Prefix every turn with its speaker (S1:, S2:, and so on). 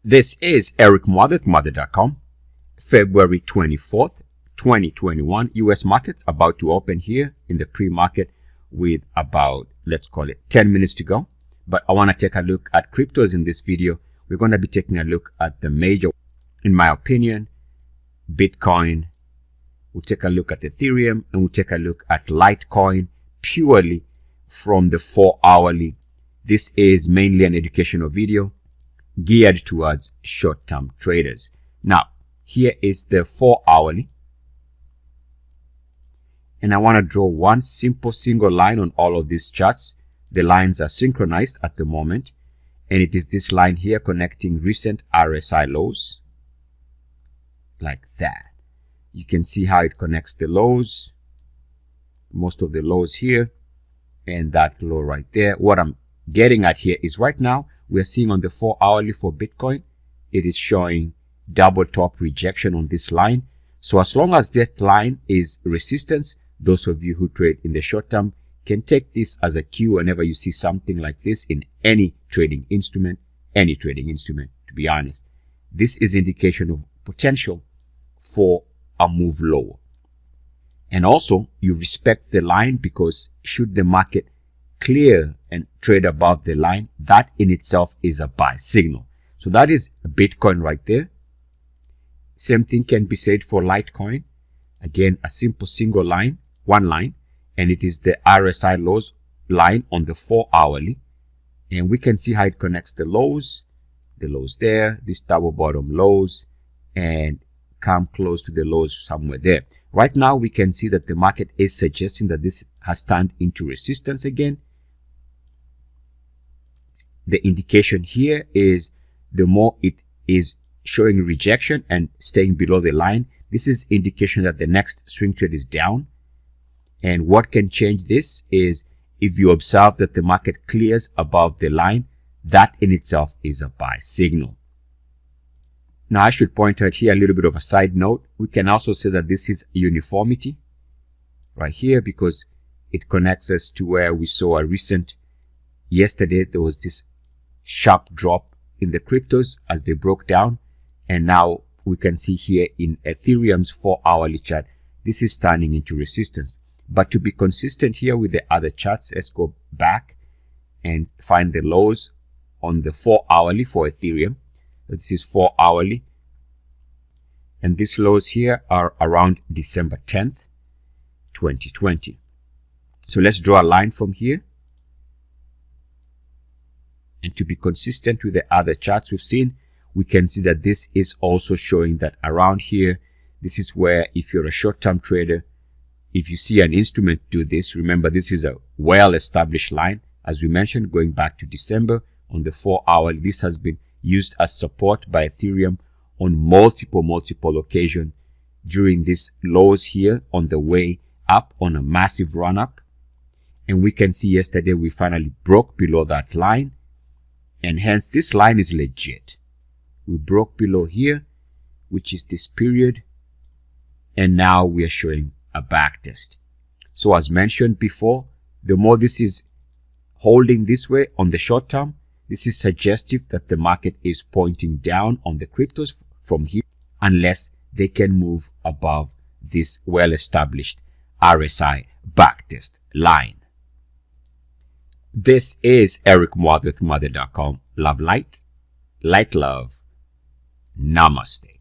S1: This is Eric Mother, Mother.com, February 24th, 2021. US markets about to open here in the pre-market with about, let's call it 10 minutes to go. But I want to take a look at cryptos in this video. We're going to be taking a look at the major, in my opinion, Bitcoin. We'll take a look at Ethereum, and we'll take a look at Litecoin purely from the 4-hourly. This is mainly an educational video geared towards short-term traders. Now, here is the 4-hourly. And I want to draw one simple single line on all of these charts. The lines are synchronized at the moment. And it is this line here connecting recent RSI lows. Like that. You can see how it connects the lows. Most of the lows here. And that low right there. What I'm getting at here is right now, we're seeing on the 4-hourly for Bitcoin, it is showing double top rejection on this line. So as long as that line is resistance, those of you who trade in the short term can take this as a cue whenever you see something like this in any trading instrument, to be honest. This is indication of potential for a move lower. And also, you respect the line because should the market clear and trade above the line, that in itself is a buy signal. So that is Bitcoin right there. Same thing can be said for Litecoin. Again, a simple single line, one line, and it is the RSI lows line on the 4-hourly. And we can see how it connects the lows there, this double bottom lows, and come close to the lows somewhere there. Right now, we can see that the market is suggesting that this has turned into resistance again. The indication here is the more it is showing rejection and staying below the line, this is indication that the next swing trade is down. And what can change this is if you observe that the market clears above the line, that in itself is a buy signal. Now, I should point out here a little bit of a side note. We can also say that this is uniformity right here because it connects us to where we saw a recent, yesterday there was this sharp drop in the cryptos as they broke down. And now we can see here in Ethereum's 4-hourly chart, this is turning into resistance. But to be consistent here with the other charts, let's go back and find the lows on the 4-hourly for Ethereum. This is 4-hourly. And these lows here are around December 10th, 2020. So let's draw a line from here. And to be consistent with the other charts we've seen, we can see that this is also showing that around here, this is where if you're a short-term trader, if you see an instrument do this, remember this is a well-established line. As we mentioned, going back to December on the 4-hourly, this has been used as support by Ethereum on multiple occasions during these lows here on the way up on a massive run up. And we can see yesterday we finally broke below that line. And hence this line is legit. We broke below here, which is this period. And now we are showing a backtest. So as mentioned before, the more this is holding this way on the short term, this is suggestive that the market is pointing down on the cryptos from here unless they can move above this well-established RSI backtest line. This is Eric Mother with Mother.com. Love light, light love. Namaste.